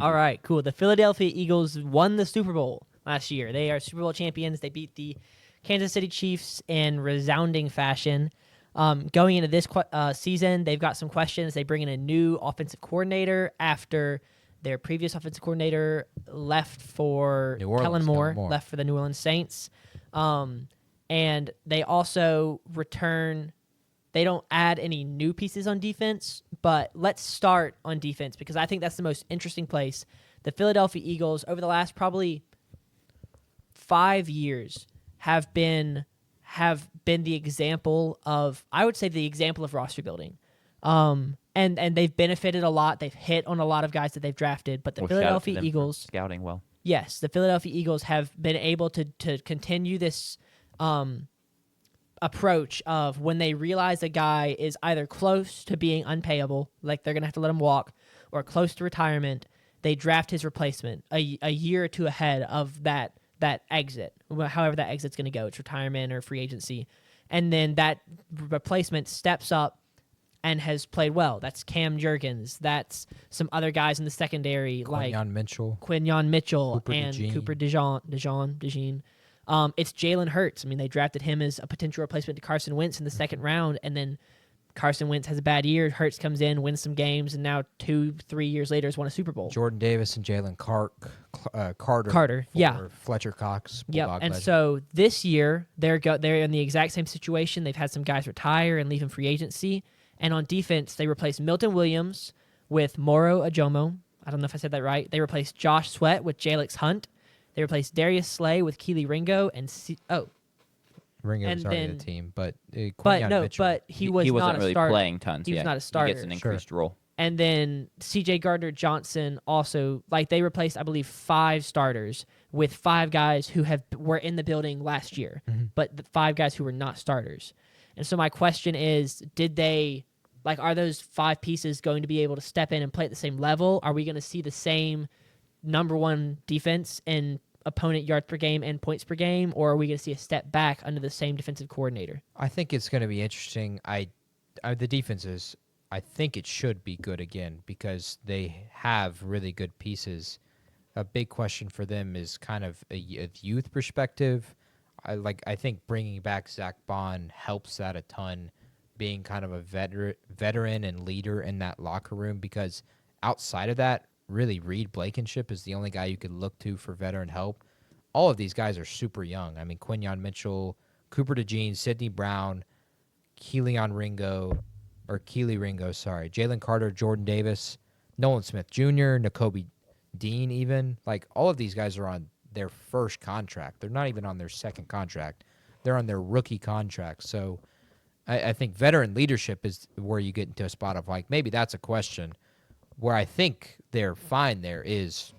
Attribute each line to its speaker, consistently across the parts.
Speaker 1: All right, cool. The Philadelphia Eagles won the Super Bowl last year. They are Super Bowl champions. They beat the Kansas City Chiefs in resounding fashion. Going into this season, they've got some questions. They bring in a new offensive coordinator after their previous offensive coordinator left for Kellen Moore, left for the New Orleans Saints. And they also return. They don't add any new pieces on defense, but let's start on defense because I think that's the most interesting place. The Philadelphia Eagles, over the last probably 5 years, have been the example of, I would say, the example of roster building. And they've benefited a lot. They've hit on a lot of guys that they've drafted, but the Philadelphia Eagles
Speaker 2: scouting well.
Speaker 1: Yes, the Philadelphia Eagles have been able to continue this approach of when they realize a guy is either close to being unpayable, like they're going to have to let him walk, or close to retirement, they draft his replacement a year or two ahead of that exit, however that exit's going to go. It's retirement or free agency. And then that replacement steps up and has played well. That's Cam Jurgens. That's some other guys in the secondary
Speaker 3: Quinyon
Speaker 1: Mitchell and Cooper DeJean. It's Jalen Hurts. I mean, they drafted him as a potential replacement to Carson Wentz in the second round, and then Carson Wentz has a bad year. Hurts comes in, wins some games, and now 2-3 years later has won a Super Bowl.
Speaker 3: Jordan Davis and Jalen Carter. Fletcher Cox.
Speaker 1: Yeah, and so this year they're in the exact same situation. They've had some guys retire and leave in free agency, and on defense they replaced Milton Williams with Moro Ajomo. I don't know if I said that right. They replaced Josh Sweat with Jalix Hunt. They replaced Darius Slay with Keely Ringo
Speaker 3: Ringo was already the team, but
Speaker 1: he wasn't
Speaker 2: not
Speaker 1: a
Speaker 2: really
Speaker 1: starter.
Speaker 2: playing tons.
Speaker 1: He was not a starter.
Speaker 2: He gets an increased role.
Speaker 1: And then C.J. Gardner-Johnson also, they replaced, I believe, 5 starters with 5 guys who were in the building last year, but the 5 guys who were not starters. And so my question is, are those 5 pieces going to be able to step in and play at the same level? Are we going to see the same number one defense in opponent yards per game and points per game, or are we going to see a step back under the same defensive coordinator?
Speaker 3: I think it's going to be interesting. The defenses, I think it should be good again because they have really good pieces. A big question for them is kind of a youth perspective. I think bringing back Zach Bond helps that a ton, being kind of a veteran and leader in that locker room, because outside of that, really, Reed Blankenship is the only guy you could look to for veteran help. All of these guys are super young. I mean, Quinyon Mitchell, Cooper DeJean, Sidney Brown, Keely Ringo, Jalen Carter, Jordan Davis, Nolan Smith Jr., Nakobe Dean even. All of these guys are on their first contract. They're not even on their second contract. They're on their rookie contract. So I think veteran leadership is where you get into a spot of maybe that's a question. Where I think they're fine there is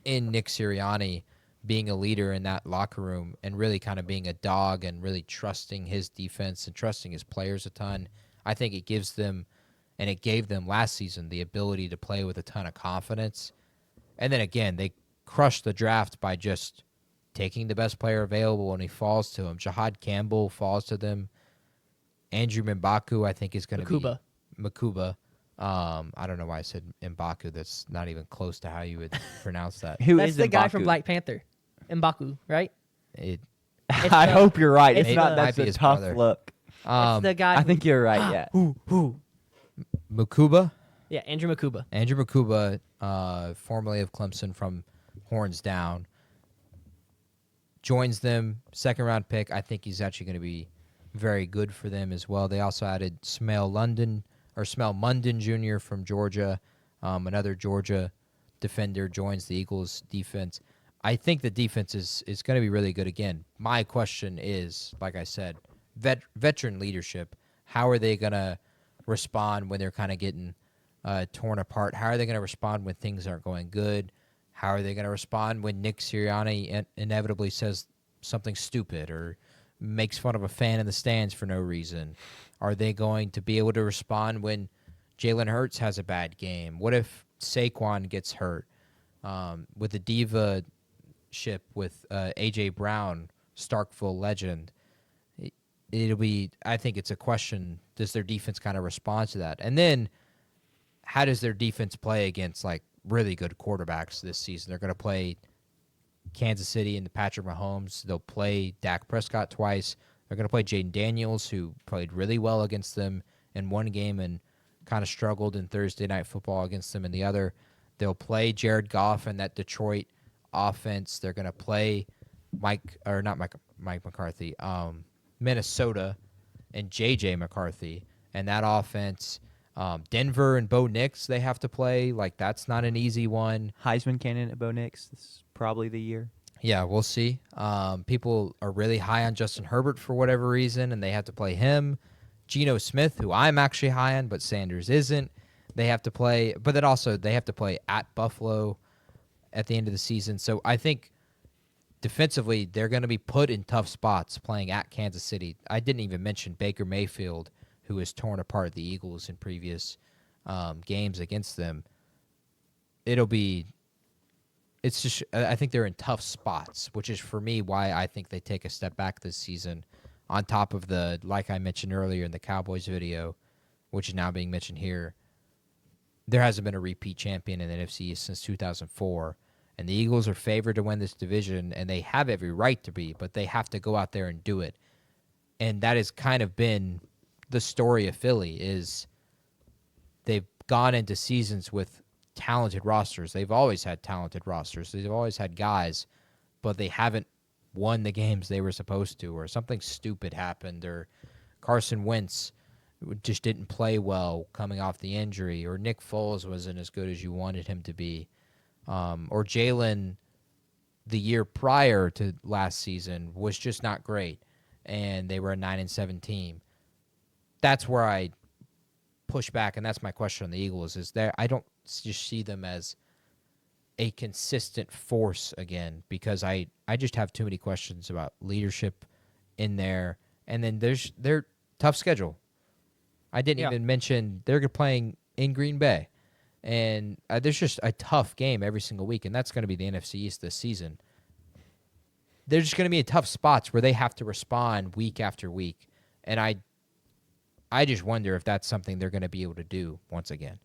Speaker 3: in Nick Sirianni being a leader in that locker room and really kind of being a dog and really trusting his defense and trusting his players a ton. I think it gives them, and it gave them last season, the ability to play with a ton of confidence. And then again, they crushed the draft by just taking the best player available, and he falls to him. Jahad Campbell falls to them. Andrew Mbaku, I think, is going to be Makuba. I don't know why I said M'Baku. That's not even close to how you would pronounce that.
Speaker 1: That's the guy from Black Panther, M'Baku, right?
Speaker 2: I hope you're right. It's not. That's a tough look.
Speaker 1: It's the guy.
Speaker 2: I think you're right. Yeah.
Speaker 1: Who?
Speaker 3: Makuba?
Speaker 1: Yeah, Andrew Makuba.
Speaker 3: Andrew Makuba, formerly of Clemson from Horns Down, joins them. Second round pick. I think he's actually going to be very good for them as well. They also added Smell Munden Jr. from Georgia. Another Georgia defender joins the Eagles defense. I think the defense is going to be really good again. My question is, like I said, veteran leadership. How are they going to respond when they're kind of getting torn apart? How are they going to respond when things aren't going good? How are they going to respond when Nick Sirianni inevitably says something stupid or makes fun of a fan in the stands for no reason? Are they going to be able to respond when Jalen Hurts has a bad game? What if Saquon gets hurt? With the diva ship with A.J. Brown, Starkville legend, I think it's a question, does their defense kind of respond to that? And then how does their defense play against really good quarterbacks this season. They're going to play Kansas City and the Patrick Mahomes. They'll play Dak Prescott twice. They're going to play Jaden Daniels, who played really well against them in one game and kind of struggled in Thursday Night Football against them in the other. They'll play Jared Goff and that Detroit offense. They're going to play Mike McCarthy, Minnesota and J.J. McCarthy. And that offense, Denver and Bo Nix, they have to play. Like, that's not an easy one.
Speaker 2: Heisman candidate Bo Nix. This is probably the year.
Speaker 3: Yeah, we'll see. People are really high on Justin Herbert for whatever reason, and they have to play him. Geno Smith, who I'm actually high on, but Sanders isn't. They have to play, but then also they have to play at Buffalo at the end of the season. So I think defensively they're going to be put in tough spots playing at Kansas City. I didn't even mention Baker Mayfield, who has torn apart the Eagles in previous games against them. It's just, I think they're in tough spots, which is for me why I think they take a step back this season. On top of the, like I mentioned earlier in the Cowboys video, which is now being mentioned here, there hasn't been a repeat champion in the NFC East since 2004. And the Eagles are favored to win this division, and they have every right to be, but they have to go out there and do it. And that has kind of been the story of Philly, is they've gone into seasons with talented rosters. They've always had talented rosters. They've always had guys, but they haven't won the games they were supposed to, or something stupid happened, or Carson Wentz just didn't play well coming off the injury, or Nick Foles wasn't as good as you wanted him to be, or Jalen the year prior to last season was just not great, and they were a 9-7 team. That's where I push back, and that's my question on the Eagles, is there I don't just see them as a consistent force again, because I just have too many questions about leadership in there. And then there's their tough schedule. I didn't even mention they're playing in Green Bay. And there's just a tough game every single week, and that's going to be the NFC East this season. There's just going to be tough spots where they have to respond week after week. And I just wonder if that's something they're going to be able to do once again.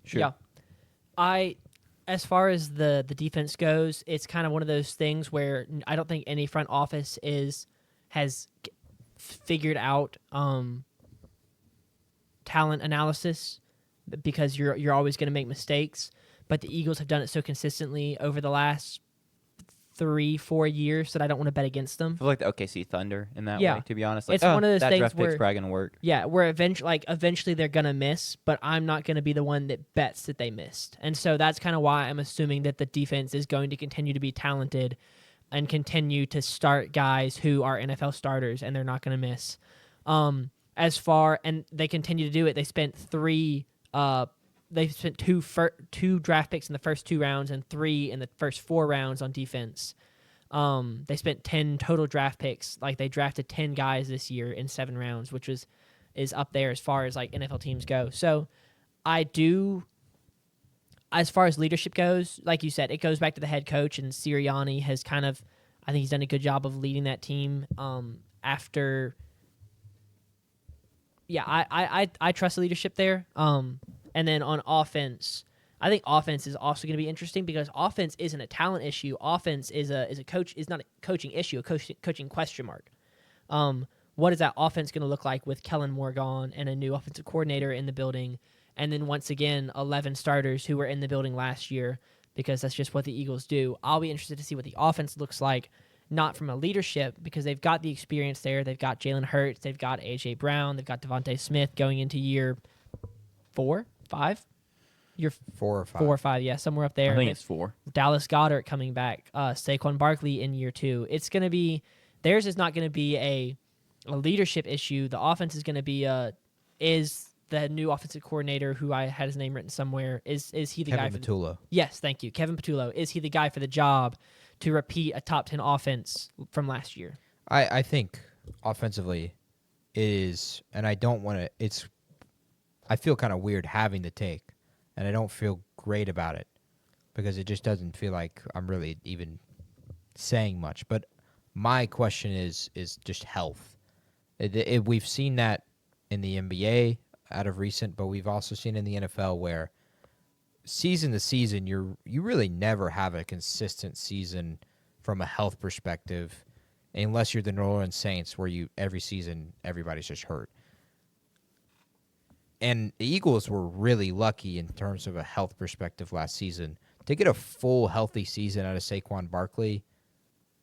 Speaker 2: Sure.
Speaker 1: Yeah. As far as the defense goes, it's kind of one of those things where I don't think any front office has figured out talent analysis, because you're always going to make mistakes. But the Eagles have done it so consistently over the last 3-4 years that I don't want to bet against them.
Speaker 2: I feel like the OKC Thunder in that way, to be honest. Like,
Speaker 1: it's one of those
Speaker 2: that
Speaker 1: things
Speaker 2: draft
Speaker 1: where
Speaker 2: pick's probably going to work.
Speaker 1: Yeah, where eventually they're going to miss, but I'm not going to be the one that bets that they missed. And so that's kind of why I'm assuming that the defense is going to continue to be talented and continue to start guys who are NFL starters, and they're not going to miss. And they continue to do it. They spent two draft picks in the first 2 rounds and 3 in the first 4 rounds on defense. They spent 10 total draft picks. Like, they drafted 10 guys this year in 7 rounds, which is up there as far as like NFL teams go. So as far as leadership goes, like you said, it goes back to the head coach, and Sirianni has I think he's done a good job of leading that team. I trust the leadership there. And then on offense, I think offense is also going to be interesting, because offense isn't a talent issue. Offense is not a coaching issue, a coaching question mark. What is that offense going to look like with Kellen Moore gone and a new offensive coordinator in the building, and then once again 11 starters who were in the building last year, because that's just what the Eagles do. I'll be interested to see what the offense looks like, not from a leadership, because they've got the experience there. They've got Jalen Hurts, they've got A.J. Brown, they've got Devontae Smith going into year 4, 5? Year
Speaker 3: 4 or 5.
Speaker 1: 4 or 5, yeah, somewhere up there.
Speaker 2: I think it's 4.
Speaker 1: Dallas Goedert coming back, Saquon Barkley in year 2. It's going to be, theirs is not going to be a leadership issue. The offense is going to be is the new offensive coordinator, who I had his name written somewhere, is he the guy?
Speaker 3: Kevin Patullo.
Speaker 1: Yes, thank you, Kevin Patullo. Is he the guy for the job to repeat a top 10 offense from last year?
Speaker 3: I think offensively it is, and I don't want to. I feel kind of weird having the take, and I don't feel great about it, because it just doesn't feel like I'm really even saying much. But my question is just health. We've seen that in the NBA out of recent, but we've also seen in the NFL where season to season, you really never have a consistent season from a health perspective, unless you're the New Orleans Saints, where every season everybody's just hurt. And the Eagles were really lucky in terms of a health perspective last season. To get a full healthy season out of Saquon Barkley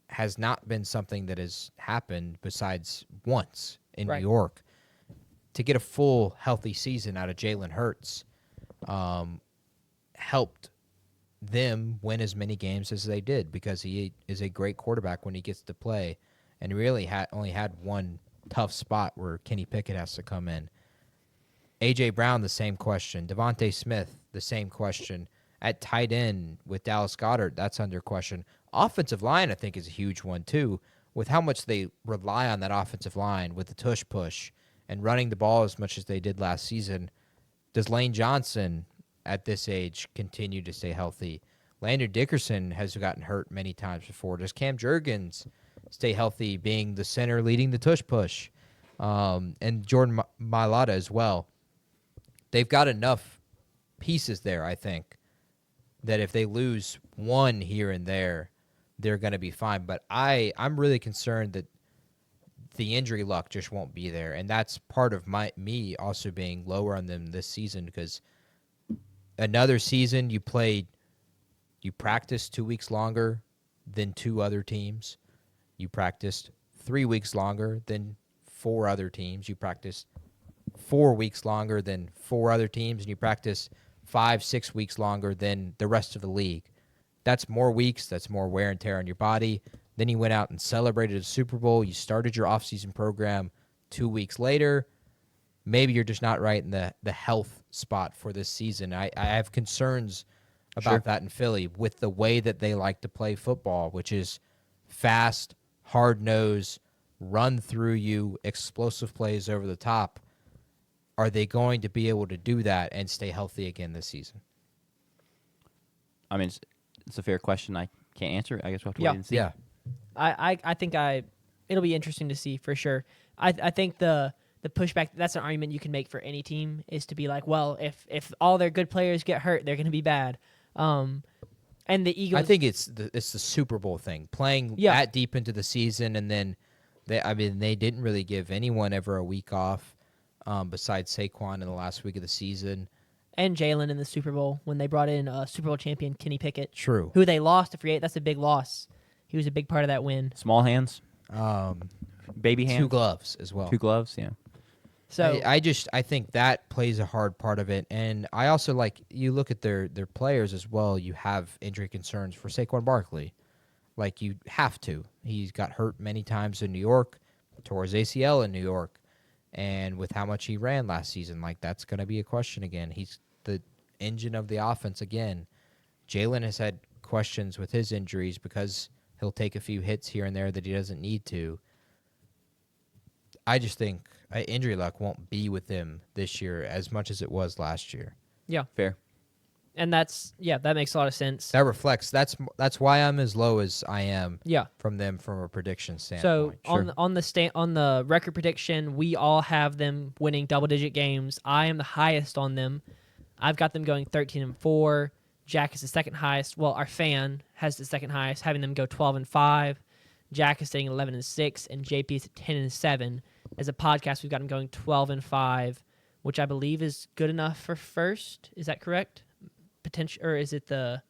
Speaker 3: has not been something that has happened besides once in New York. To get a full healthy season out of Jalen Hurts helped them win as many games as they did, because he is a great quarterback when he gets to play, and really only had one tough spot where Kenny Pickett has to come in. A.J. Brown, the same question. Devontae Smith, the same question. At tight end with Dallas Goedert, that's under question. Offensive line, I think, is a huge one, too, with how much they rely on that offensive line with the tush push and running the ball as much as they did last season. Does Lane Johnson, at this age, continue to stay healthy? Landon Dickerson has gotten hurt many times before. Does Cam Jurgens stay healthy, being the center leading the tush push? And Jordan Mailata as well. They've got enough pieces there, I think, that if they lose one here and there, they're going to be fine. But I'm really concerned that the injury luck just won't be there, and that's part of me also being lower on them this season, because another season you practiced 2 weeks longer than two other teams. You practiced 3 weeks longer than 4 other teams. You practiced 4 weeks longer than 4 other teams, and you practice 5-6 weeks longer than the rest of the league. That's more weeks. That's more wear and tear on your body. Then you went out and celebrated a Super Bowl. You started your offseason program 2 weeks later. Maybe you're just not right in the health spot for this season. I have concerns about that in Philly with the way that they like to play football, which is fast, hard-nosed, run through you, explosive plays over the top. Are they going to be able to do that and stay healthy again this season?
Speaker 4: I mean, it's a fair question. I can't answer it. I guess we'll have to wait and see.
Speaker 1: Yeah. I think it'll be interesting to see for sure. I think the pushback, that's an argument you can make for any team, is to be like, well, if all their good players get hurt, they're going to be bad. And the Eagles,
Speaker 3: I think it's the Super Bowl thing, playing that deep into the season, and then they didn't really give anyone ever a week off besides Saquon in the last week of the season.
Speaker 1: And Jalen in the Super Bowl when they brought in Super Bowl champion Kenny Pickett.
Speaker 3: True.
Speaker 1: Who they lost to free agent. That's a big loss. He was a big part of that win.
Speaker 4: Small hands, baby hands,
Speaker 3: 2 gloves as well.
Speaker 4: 2 gloves, yeah.
Speaker 1: So
Speaker 3: I think that plays a hard part of it, and I also you look at their players as well. You have injury concerns for Saquon Barkley, like you have to. He's got hurt many times in New York, tore his ACL in New York, and with how much he ran last season, that's going to be a question again. He's the engine of the offense again. Jalen has had questions with his injuries because he'll take a few hits here and there that he doesn't need to. I just think injury luck won't be with him this year as much as it was last year.
Speaker 1: Yeah.
Speaker 4: Fair.
Speaker 1: And that makes a lot of sense.
Speaker 3: That reflects that's why I'm as low as I am.
Speaker 1: Yeah.
Speaker 3: From a prediction standpoint.
Speaker 1: So on the record prediction, we all have them winning double-digit games. I am the highest on them. I've got them going 13-4. Jack is the second highest. Well, our fan has the second highest, having them go 12-5. Jack is staying 11-6, and JP is at 10-7. As a podcast, we've got them going 12-5, which I believe is good enough for first. Is that correct? Potential, or is it the?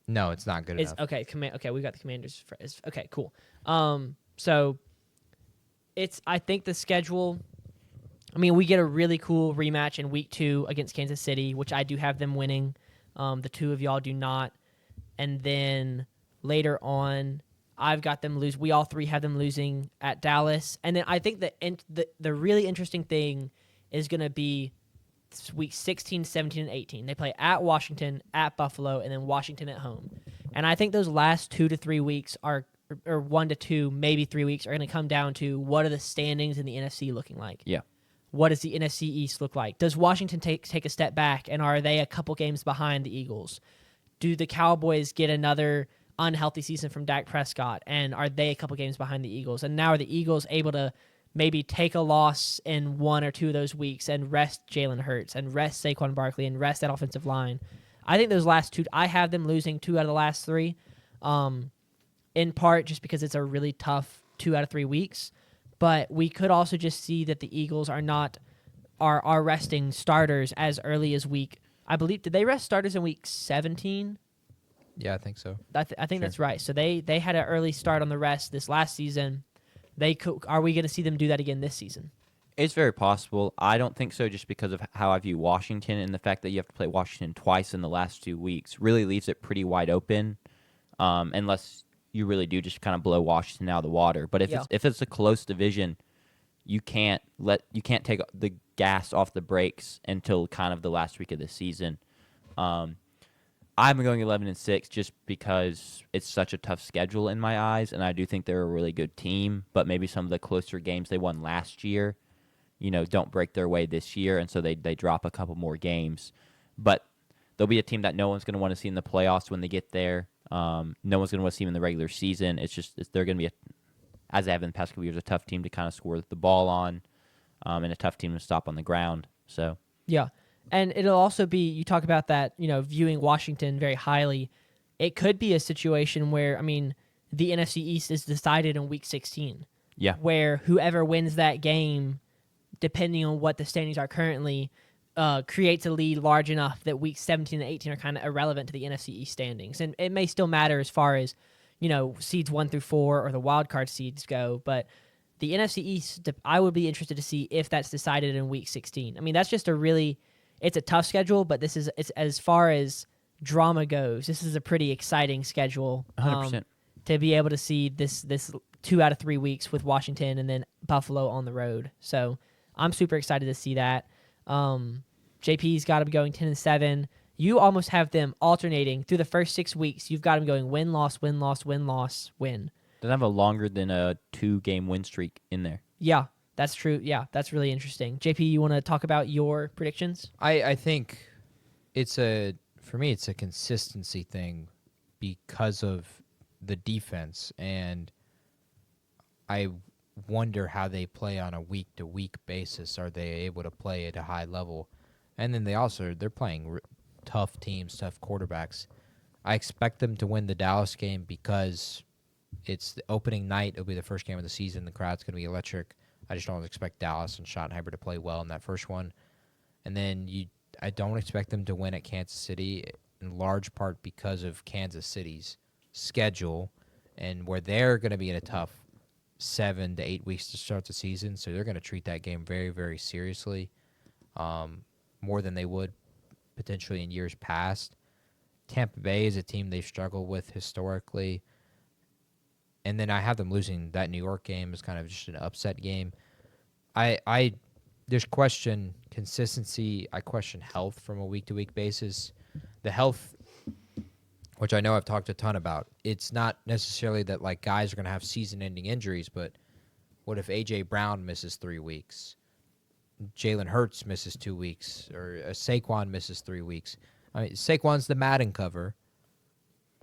Speaker 3: No, it's not good enough.
Speaker 1: Okay, okay, we got the Commanders. Okay, cool. So I think the schedule. I mean, we get a really cool rematch in week 2 against Kansas City, which I do have them winning. The 2 of y'all do not, and then later on, I've got them lose. We all 3 have them losing at Dallas, and then I think the really interesting thing is going to be week 16, 17, and 18. They play at Washington, at Buffalo, and then Washington at home. And I think those last 2 to 3 weeks or 1 to 2, maybe 3 weeks, are going to come down to what are the standings in the NFC looking like.
Speaker 4: Yeah.
Speaker 1: What does the NFC East look like? Does Washington take a step back, and are they a couple games behind the Eagles? Do the Cowboys get another unhealthy season from Dak Prescott, and are they a couple games behind the Eagles? And now are the Eagles able to maybe take a loss in 1 or 2 of those weeks and rest Jalen Hurts and rest Saquon Barkley and rest that offensive line? I think those last two, I have them losing 2 out of the last 3, in part just because it's a really tough 2 out of 3 weeks. But we could also just see that the Eagles are resting starters as early as week. I believe, did they rest starters in week 17?
Speaker 3: Yeah, I think so.
Speaker 1: I think that's right. So they had an early start on the rest this last season. Are we going to see them do that again this season?
Speaker 4: It's very possible. I don't think so, just because of how I view Washington, and the fact that you have to play Washington twice in the last 2 weeks really leaves it pretty wide open, unless you really do just kind of blow Washington out of the water. But if it's a close division, you can't take the gas off the brakes until kind of the last week of the season. I'm going 11-6 just because it's such a tough schedule in my eyes, and I do think they're a really good team. But maybe some of the closer games they won last year, don't break their way this year, and so they drop a couple more games. But they'll be a team that no one's going to want to see in the playoffs when they get there. No one's going to want to see them in the regular season. They're going to be, as they have in the past couple years, a tough team to kind of score the ball on, and a tough team to stop on the ground. So
Speaker 1: yeah. And it'll also be, you talk about that, viewing Washington very highly. It could be a situation where, the NFC East is decided in week 16.
Speaker 4: Yeah.
Speaker 1: Where whoever wins that game, depending on what the standings are currently, creates a lead large enough that weeks 17 and 18 are kind of irrelevant to the NFC East standings. And it may still matter as far as, seeds 1 through 4 or the wild card seeds go. But the NFC East, I would be interested to see if that's decided in week 16. That's just it's a tough schedule, but it's as far as drama goes, this is a pretty exciting schedule.
Speaker 4: 100%.
Speaker 1: To be able to see this 2 out of 3 weeks with Washington and then Buffalo on the road. So I'm super excited to see that. JP's got them going 10-7. You almost have them alternating through the first 6 weeks. You've got them going win, loss, win, loss, win, loss, win.
Speaker 4: Doesn't have a longer than a 2-game win streak in there.
Speaker 1: Yeah. That's true. Yeah, that's really interesting. JP, you want to talk about your predictions?
Speaker 3: I think for me, it's a consistency thing because of the defense, and I wonder how they play on a week-to-week basis. Are they able to play at a high level? And then they're playing tough teams, tough quarterbacks. I expect them to win the Dallas game because it's the opening night. It'll be the first game of the season. The crowd's going to be electric. I just don't expect Dallas and Schottenheimer to play well in that first one. And then I don't expect them to win at Kansas City, in large part because of Kansas City's schedule and where they're going to be in a tough 7 to 8 weeks to start the season. So they're going to treat that game very, very seriously, more than they would potentially in years past. Tampa Bay is a team they've struggled with historically. And then I have them losing that New York game as kind of just an upset game. I just question consistency. I question health from a week-to-week basis. The health, which I know I've talked a ton about, it's not necessarily that guys are going to have season-ending injuries, but what if A.J. Brown misses 3 weeks? Jalen Hurts misses 2 weeks, or Saquon misses 3 weeks. Saquon's the Madden cover,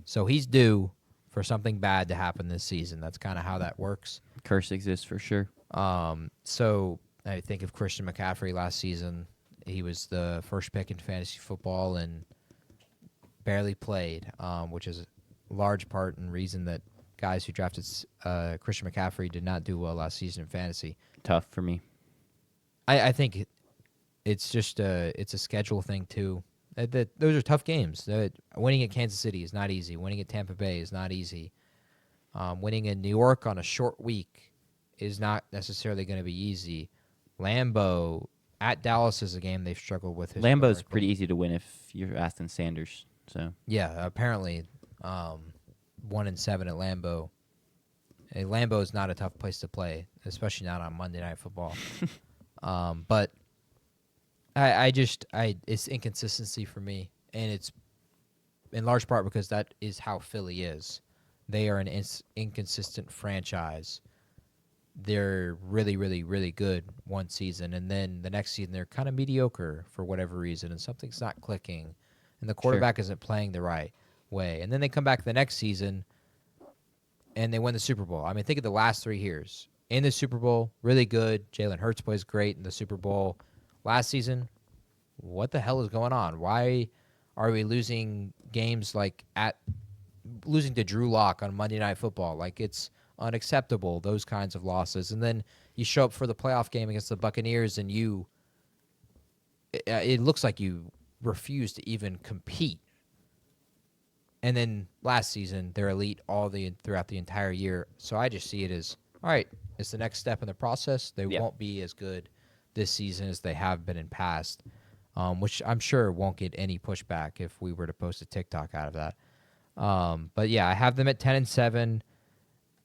Speaker 3: so he's due for something bad to happen this season. That's kind of how that works.
Speaker 4: Curse exists for sure.
Speaker 3: So I think of Christian McCaffrey last season. He was the first pick in fantasy football and barely played, which is a large part and reason that guys who drafted Christian McCaffrey did not do well last season in fantasy.
Speaker 4: Tough for me.
Speaker 3: I think it's just it's a schedule thing too. Those are tough games. Winning at Kansas City is not easy. Winning at Tampa Bay is not easy. Winning in New York on a short week is not necessarily going to be easy. Lambeau at Dallas is a game they've struggled with.
Speaker 4: Lambeau's pretty easy to win if you're Aston Sanders. So
Speaker 3: yeah, apparently 1-7 at Lambeau. Lambeau is not a tough place to play, especially not on Monday Night Football. But it's inconsistency for me, and it's in large part because that is how Philly is. They are an inconsistent franchise. They're really, really, really good one season, and then the next season they're kind of mediocre for whatever reason, and something's not clicking, and the quarterback isn't playing the right way. And then they come back the next season, and they win the Super Bowl. I mean, think of the last 3 years. In the Super Bowl, really good. Jalen Hurts plays great in the Super Bowl. Last season, what the hell is going on? Why Are we losing games like losing to Drew Lock on Monday Night Football? Like, it's unacceptable, those kinds of losses. And then you show up for the playoff game against the Buccaneers and it looks like you refuse to even compete. And then last season, they're elite throughout the entire year. So I just see it as, all right, it's the next step in the process. They won't be as good this season as they have been in past, which I'm sure won't get any pushback if we were to post a TikTok out of that. But yeah, I have them at 10-7.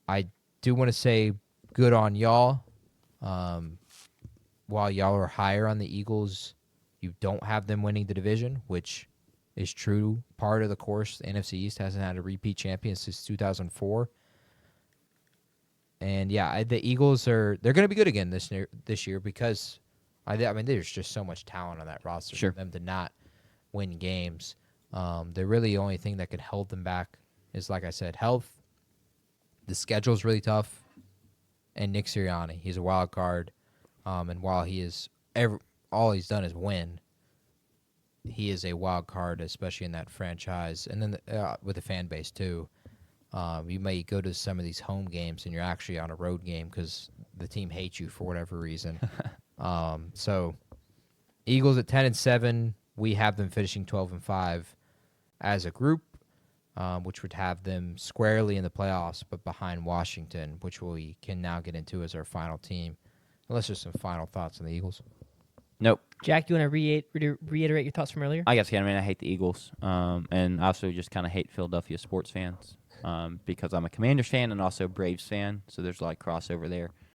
Speaker 3: I do want to say good on y'all. While y'all are higher on the Eagles, you don't have them winning the division, which is true. Part of the course, the NFC East hasn't had a repeat champion since 2004. And yeah, the Eagles they're going to be good again this year because I mean there's just so much talent on that roster for them to not win games. The really only thing that could hold them back is, like I said, health. The schedule's really tough, and Nick Sirianni, he's a wild card. And while he is all he's done is win, he is a wild card, especially in that franchise, and then with the fan base too. You may go to some of these home games and you're actually on a road game because the team hates you for whatever reason. So Eagles at 10-7, we have them finishing 12-5 as a group, which would have them squarely in the playoffs, but behind Washington, which we can now get into as our final team. Unless there's some final thoughts on the Eagles.
Speaker 4: Nope.
Speaker 1: Jack, do you want to reiterate your thoughts from earlier?
Speaker 4: I guess, yeah. I mean, I hate the Eagles, and I also just kind of hate Philadelphia sports fans because I'm a Commanders fan and also Braves fan, so there's a lot of crossover there.